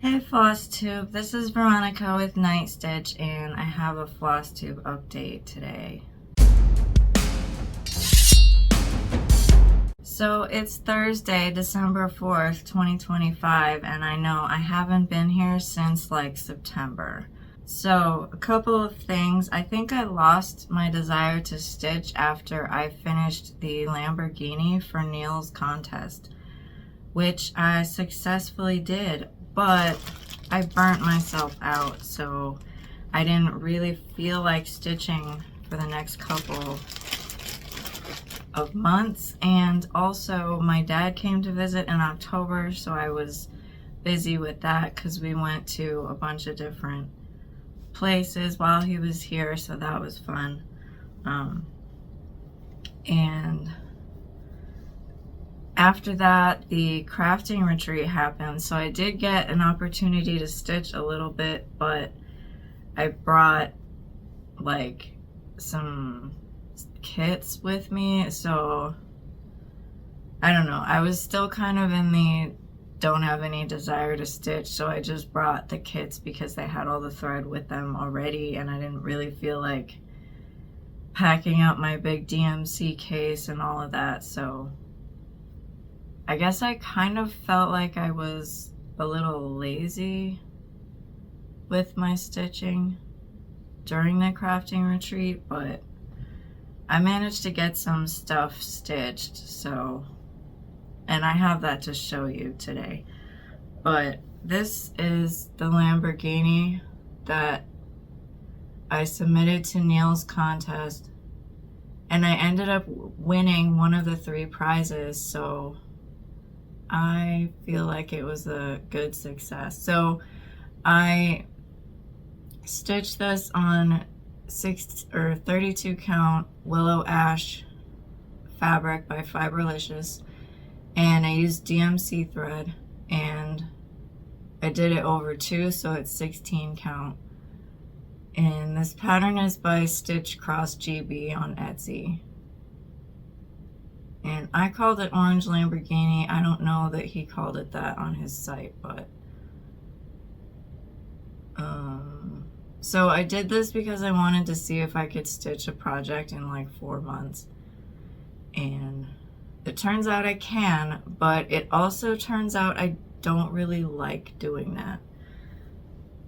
Hey Floss Tube, this is Veronica with Night Stitch, and I have a Floss Tube update today. So it's Thursday, December 4th, 2025, and I know I haven't been here since like September. So a couple of things. I think I lost my desire to stitch after I finished the Lamborghini for Neil's contest, which I successfully did, but I burnt myself out, so I didn't really feel like stitching for the next couple of months. And also my dad came to visit in October, so I was busy with that because we went to a bunch of different places while he was here, so that was fun. And after that, the crafting retreat happened, so I did get an opportunity to stitch a little bit, but I brought like some kits with me, so I don't know. I was still kind of in the don't have any desire to stitch, so I just brought the kits because they had all the thread with them already, and I didn't really feel like packing up my big DMC case and all of that, so I guess I kind of felt like I was a little lazy with my stitching during the crafting retreat, but I managed to get some stuff stitched, so, and I have that to show you today. But this is the Lamborghini that I submitted to Neil's contest, and I ended up winning one of the 3 prizes, so I feel like it was a good success. So I stitched this on 32 count willow ash fabric by Fiberlicious, and I used DMC thread, and I did it over 2, so it's 16 count. And this pattern is by Stitch Cross GB on Etsy. And I called it Orange Lamborghini. I don't know that he called it that on his site, but so I did this because I wanted to see if I could stitch a project in like 4 months. And it turns out I can, but it also turns out I don't really like doing that.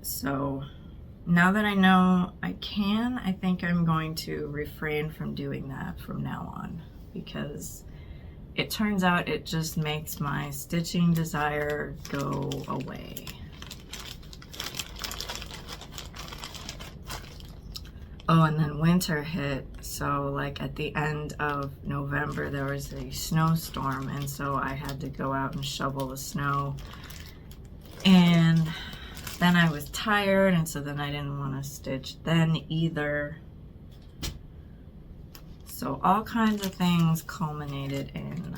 So now that I know I can, I think I'm going to refrain from doing that from now on, because it turns out it just makes my stitching desire go away. Oh, and then winter hit, so like at the end of November there was a snowstorm, and so I had to go out and shovel the snow, and then I was tired, and so then I didn't want to stitch then either. So all kinds of things culminated in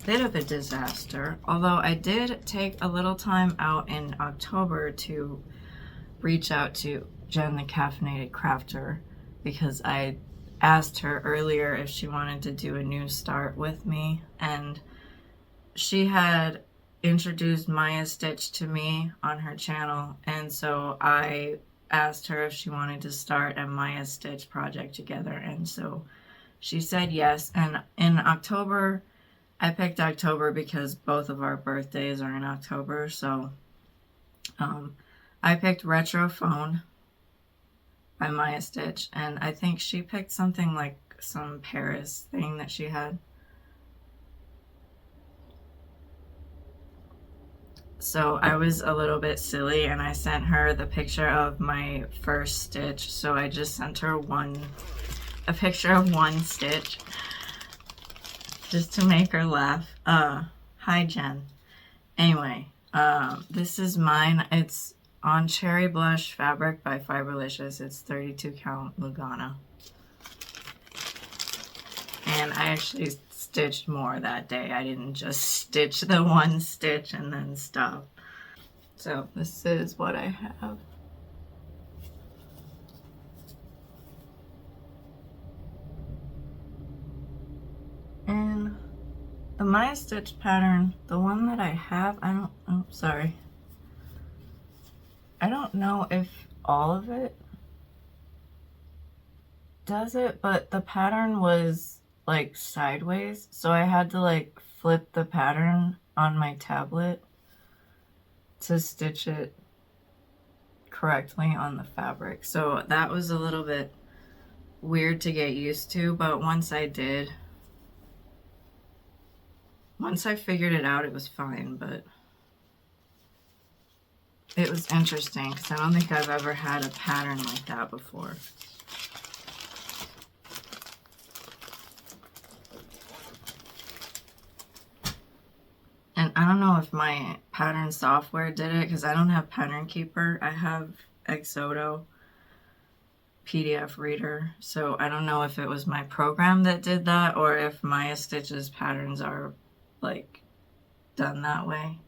a bit of a disaster, although I did take a little time out in October to reach out to Jen the Caffeinated Crafter, because I asked her earlier if she wanted to do a new start with me, and she had introduced Maya Stitch to me on her channel, and so I asked her if she wanted to start a Maya Stitch project together, and so she said yes. And in October, I picked October because both of our birthdays are in October, so I picked Retro Phone by Maya Stitch, and I think she picked something like some Paris thing that she had. So I was a little bit silly, and I sent her the picture of my first stitch, so I just sent her a picture of one stitch just to make her laugh. Hi Jen. Anyway, this is mine. It's on Cherry Blush fabric by Fiberlicious. It's 32 count Lugana. And I actually stitched more that day. I didn't just stitch the one stitch and then stop. So this is what I have. And The Maya stitch pattern, the one that I have, sorry. I don't know if all of it does it, but the pattern was like sideways, so I had to like flip the pattern on my tablet to stitch it correctly on the fabric. So that was a little bit weird to get used to, but once I figured it out, it was fine. But it was interesting because I don't think I've ever had a pattern like that before. And I don't know if my pattern software did it because I don't have Pattern Keeper. I have Exodo PDF reader. So I don't know if it was my program that did that or if Maya Stitch's patterns are like done that way.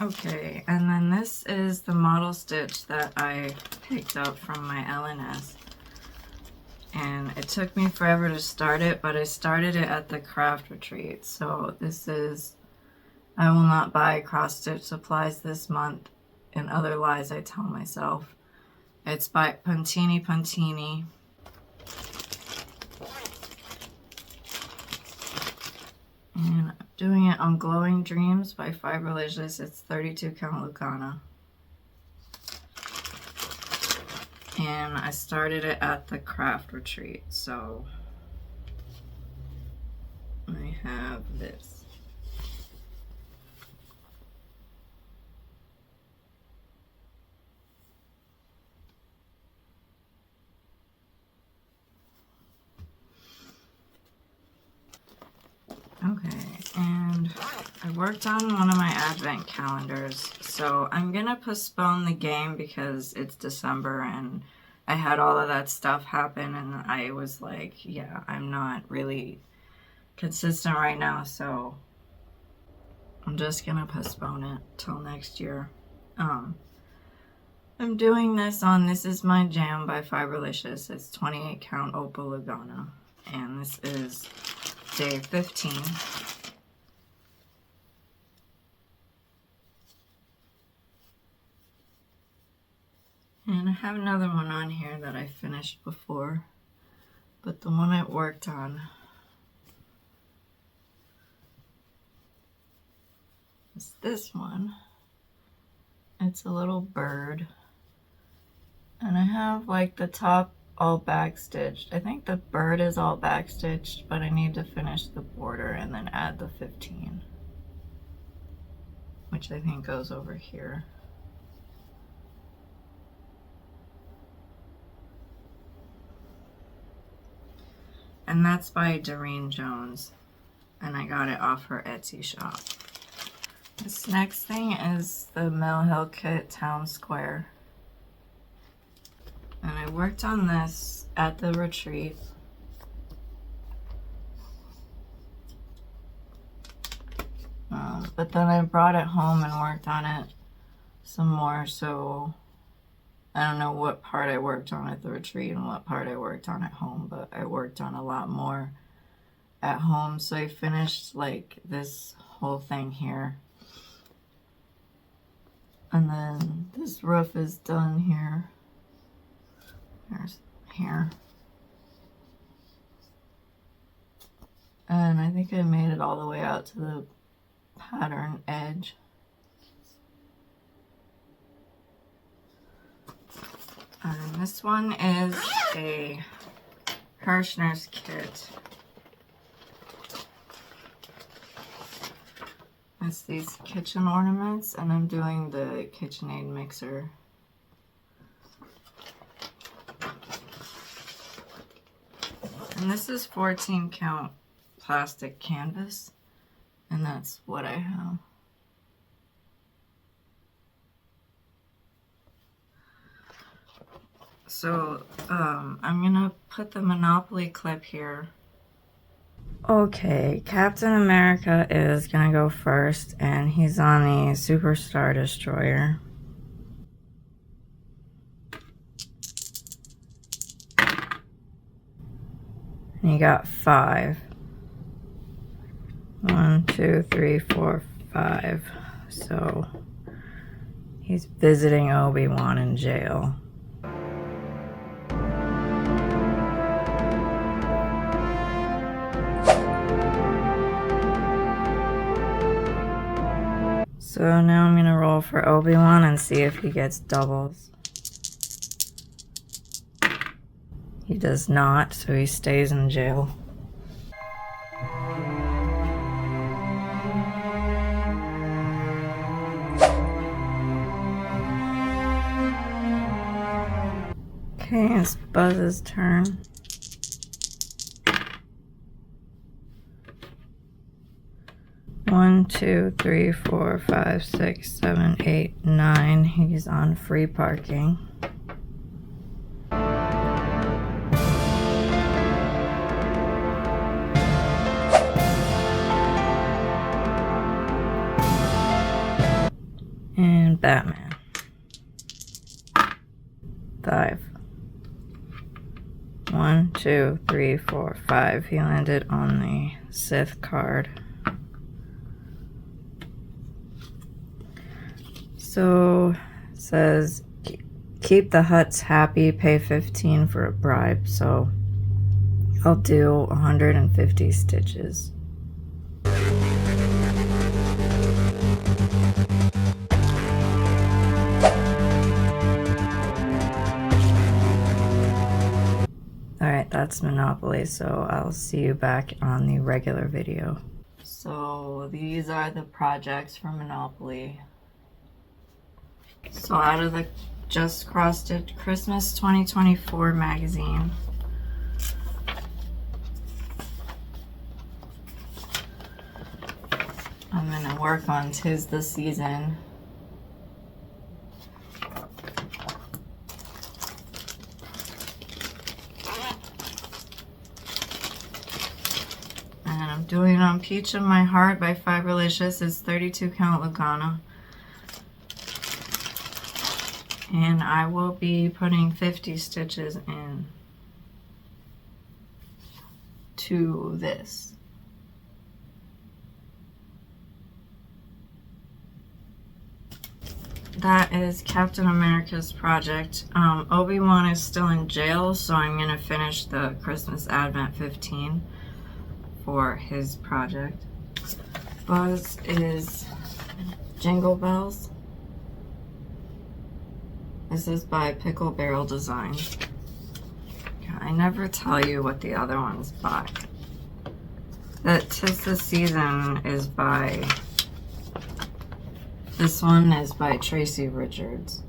Okay, and then this is the model stitch that I picked up from my LNS. And it took me forever to start it, but I started it at the craft retreat. So this is I will not buy cross stitch supplies this month, and other lies I tell myself. It's by Puntini Puntini. And I'm doing it on Glowing Dreams by Fiberlicious. It's 32 count Lucana. And I started it at the craft retreat, so I have this. Okay, and I worked on one of my advent calendars, so I'm gonna postpone the game because it's December and I had all of that stuff happen and I was like, yeah, I'm not really consistent right now, so I'm just gonna postpone it till next year. I'm doing this on This Is My Jam by Fiberlicious. It's 28 count Opal Lugana, and this is day 15. And I have another one on here that I finished before, but the one I worked on is this one. It's a little bird, and I have like the top all backstitched. I think the bird is all backstitched, but I need to finish the border and then add the 15, which I think goes over here. And that's by Doreen Jones, and I got it off her Etsy shop. This next thing is the Mill Hill Kit Town Square. And I worked on this at the retreat. But then I brought it home and worked on it some more, so I don't know what part I worked on at the retreat and what part I worked on at home, but I worked on a lot more at home. So I finished like this whole thing here. And then this roof is done here. There's here. And I think I made it all the way out to the pattern edge. And this one is a Kirshner's kit. It's these kitchen ornaments, and I'm doing the KitchenAid mixer. And this is 14 count plastic canvas, and that's what I have. So I'm gonna put the Monopoly clip here. Okay, Captain America is gonna go first, and he's on the Superstar Destroyer. And he got 5. 1, 2, 3, 4, 5. So he's visiting Obi-Wan in jail. So now I'm gonna roll for Obi-Wan and see if he gets doubles. He does not, so he stays in jail. Okay, it's Buzz's turn. One, 2, 3, 4, 5, 6, 7, 8, 9. He's on free parking. And Batman. 5. 1, 2, 3, 4, 5. He landed on the Sith card. So it says keep the Hutts happy, pay 15 for a bribe. So I'll do 150 stitches. Alright, that's Monopoly, so I'll see you back on the regular video. So these are the projects for Monopoly. So out of the Just Crossed It Christmas 2024 magazine. I'm gonna work on 'Tis the Season. And I'm doing on Peach of My Heart by Fiberlicious. It's 32 count Lugana. And I will be putting 50 stitches in to this. That is Captain America's project. Obi-Wan is still in jail, so I'm going to finish the Christmas Advent 15 for his project. Buzz is Jingle Bells. This is by Pickle Barrel Designs. I never tell you what the other one's by. That 'Tis the Season is by... This one is by Tracy Richards.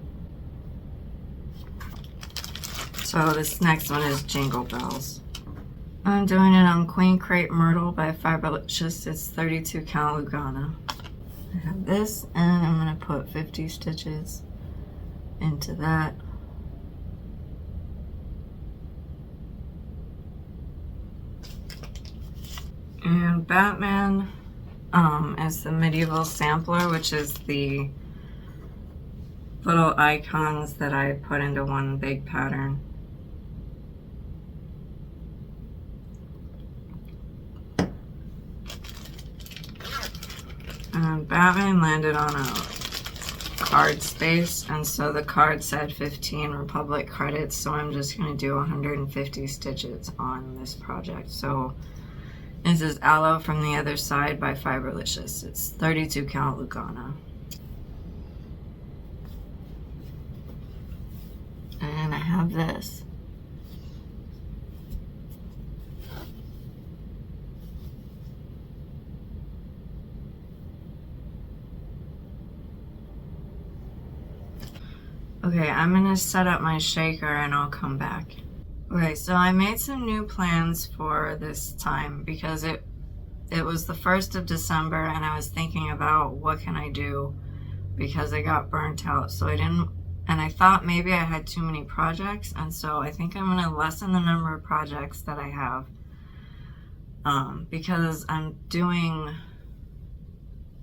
So this next one is Jingle Bells. I'm doing it on Queen Crepe Myrtle by Fiberlicious. It's 32 count Lugana. I have this, and I'm going to put 50 stitches into that. And Batman is the medieval sampler, which is the little icons that I put into one big pattern. And Batman landed on a card space, and so the card said 15 Republic credits, so I'm just going to do 150 stitches on this project. So this is Aloe from the Other Side by Fiberlicious. It's 32 count Lugana. And I have this. Okay, I'm gonna set up my shaker and I'll come back. Okay, so I made some new plans for this time because it was the 1st of December and I was thinking about what can I do because I got burnt out. So I thought maybe I had too many projects, and so I think I'm gonna lessen the number of projects that I have because I'm doing,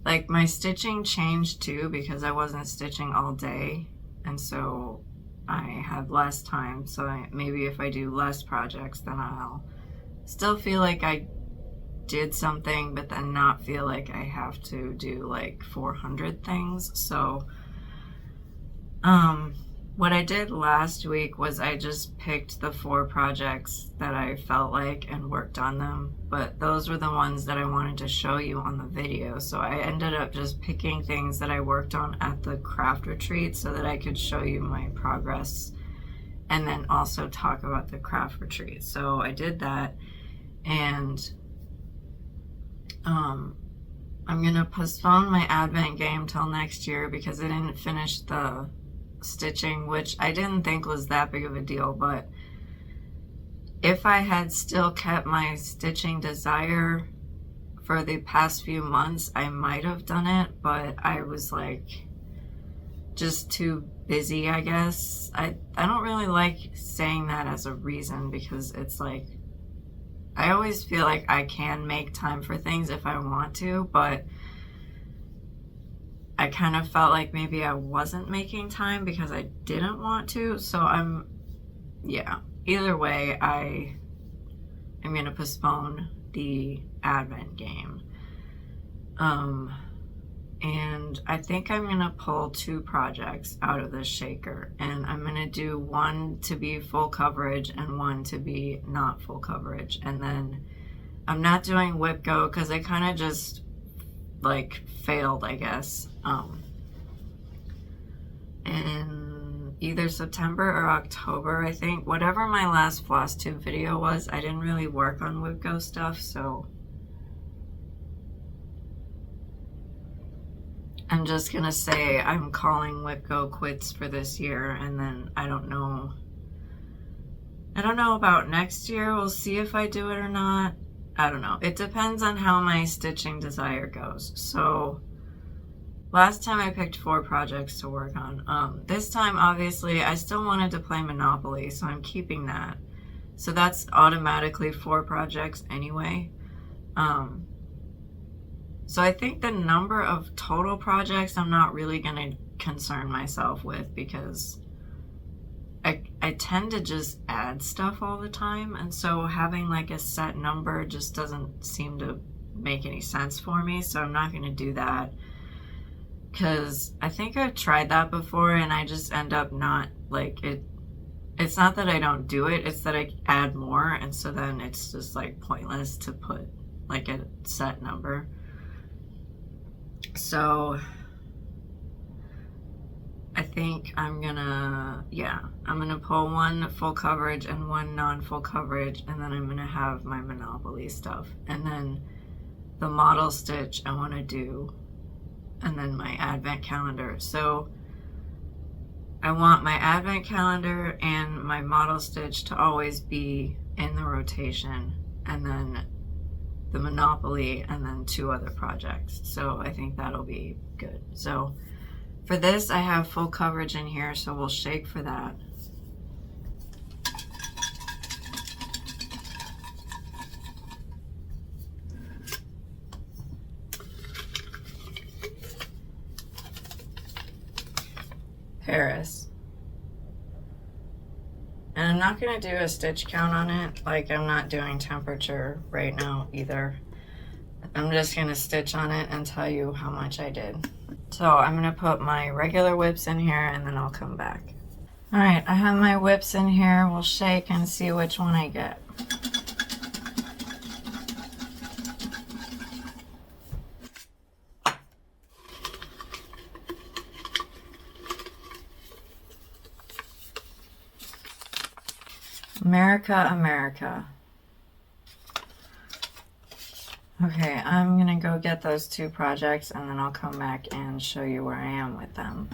like, my stitching changed too because I wasn't stitching all day. And so I have less time, so maybe if I do less projects, then I'll still feel like I did something but then not feel like I have to do like 400 things. So what I did last week was I just picked the 4 projects that I felt like and worked on them, but those were the ones that I wanted to show you on the video. So I ended up just picking things that I worked on at the craft retreat so that I could show you my progress and then also talk about the craft retreat. So I did that, and I'm gonna postpone my Advent game till next year because I didn't finish the stitching, which I didn't think was that big of a deal. But if I had still kept my stitching desire for the past few months, I might have done it, but I was like just too busy, I guess. I don't really like saying that as a reason, because it's like I always feel like I can make time for things if I want to, but I kind of felt like maybe I wasn't making time because I didn't want to. So either way, I'm going to postpone the Advent game. And I think I'm going to pull 2 projects out of the shaker, and I'm going to do one to be full coverage and one to be not full coverage. And then I'm not doing Whip Go because I kind of just like failed, I guess. In either September or October, I think, whatever my last floss tube video was, I didn't really work on Whip Go stuff, so I'm just gonna say I'm calling Whip Go quits for this year, and then I don't know about next year. We'll see if I do it or not. I don't know. It depends on how my stitching desire goes. So last time I picked 4 projects to work on. This time, obviously, I still wanted to play Monopoly, so I'm keeping that. So that's automatically 4 projects anyway. So I think the number of total projects I'm not really going to concern myself with, because I tend to just add stuff all the time, and so having like a set number just doesn't seem to make any sense for me. So I'm not going to do that, because I think I've tried that before and I just end up not like it. It's not that I don't do it, it's that I add more, and so then it's just like pointless to put like a set number. So I think I'm gonna pull 1 full coverage and 1 non-full coverage, and then I'm gonna have my Monopoly stuff, and then the model stitch I want to do, and then my Advent calendar. So I want my Advent calendar and my model stitch to always be in the rotation, and then the Monopoly, and then 2 other projects. So I think that'll be good. So for this, I have full coverage in here, so we'll shake for that. Paris. And I'm not going to do a stitch count on it, like I'm not doing temperature right now either. I'm just going to stitch on it and tell you how much I did. So I'm going to put my regular whips in here, and then I'll come back. Alright, I have my whips in here. We'll shake and see which one I get. America, America. Okay, I'm gonna go get those 2 projects, and then I'll come back and show you where I am with them.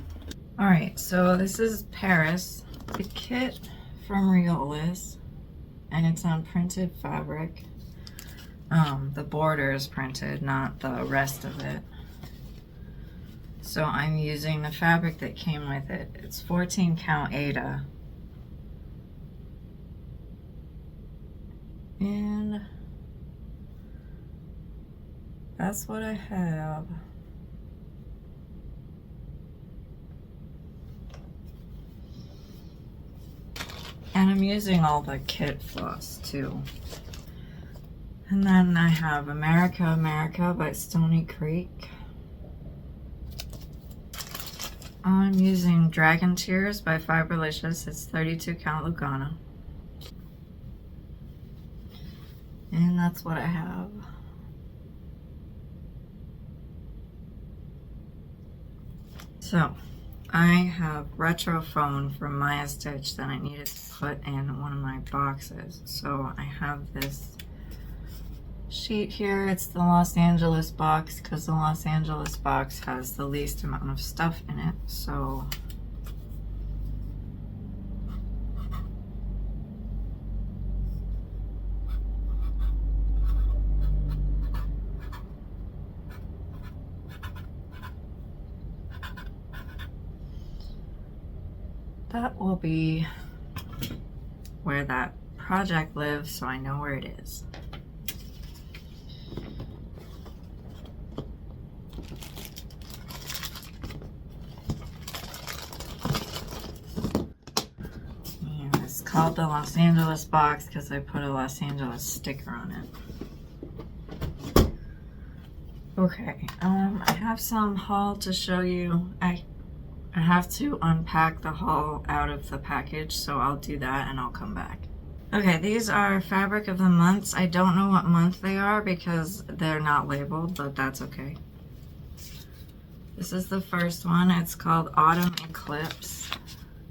Alright, so this is Paris, the kit from Riolis, and it's on printed fabric. The border is printed, not the rest of it. So I'm using the fabric that came with it. It's 14 count Aida. And that's what I have. And I'm using all the kit floss too. And then I have America, America by Stony Creek. I'm using Dragon Tears by Fiberlicious. It's 32 count Lugana. And that's what I have. So, I have Retro Phone from Maya Stitch that I needed to put in one of my boxes. So I have this sheet here. It's the Los Angeles box because the Los Angeles box has the least amount of stuff in it. So that will be where that project lives, so I know where it is. And it's called the Los Angeles box because I put a Los Angeles sticker on it. Okay, I have some haul to show you. I have to unpack the haul out of the package, so I'll do that and I'll come back. Okay, these are fabric of the months. I don't know what month they are because they're not labeled, but that's okay. This is the first one. It's called Autumn Eclipse,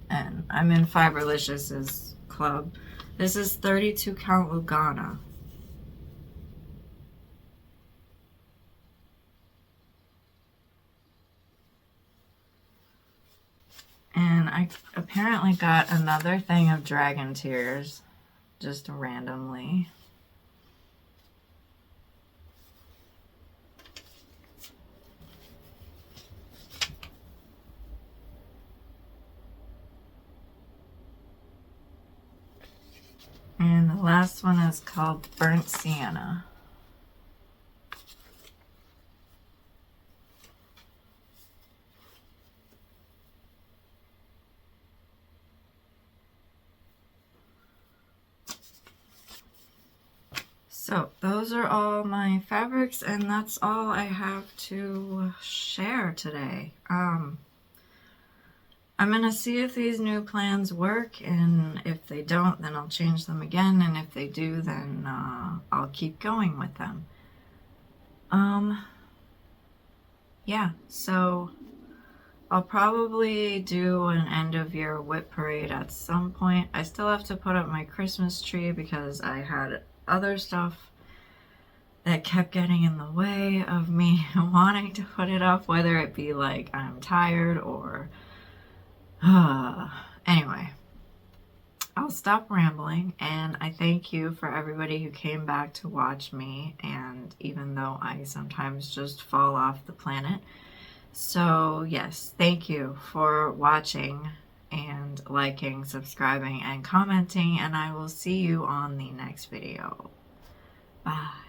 and I'm in Fiberlicious's club. This is 32 count Lugana. And I apparently got another thing of Dragon Tears, just randomly. And the last one is called Burnt Sienna. So those are all my fabrics, and that's all I have to share today. I'm gonna see if these new plans work, and if they don't, then I'll change them again, and if they do, then I'll keep going with them. Yeah, so I'll probably do an end of year whip parade at some point. I still have to put up my Christmas tree because I had other stuff that kept getting in the way of me wanting to put it up, whether it be like I'm tired or anyway, I'll stop rambling, and I thank you for everybody who came back to watch me, and even though I sometimes just fall off the planet. So yes, thank you for watching and liking, subscribing, and commenting, and I will see you on the next video. Bye.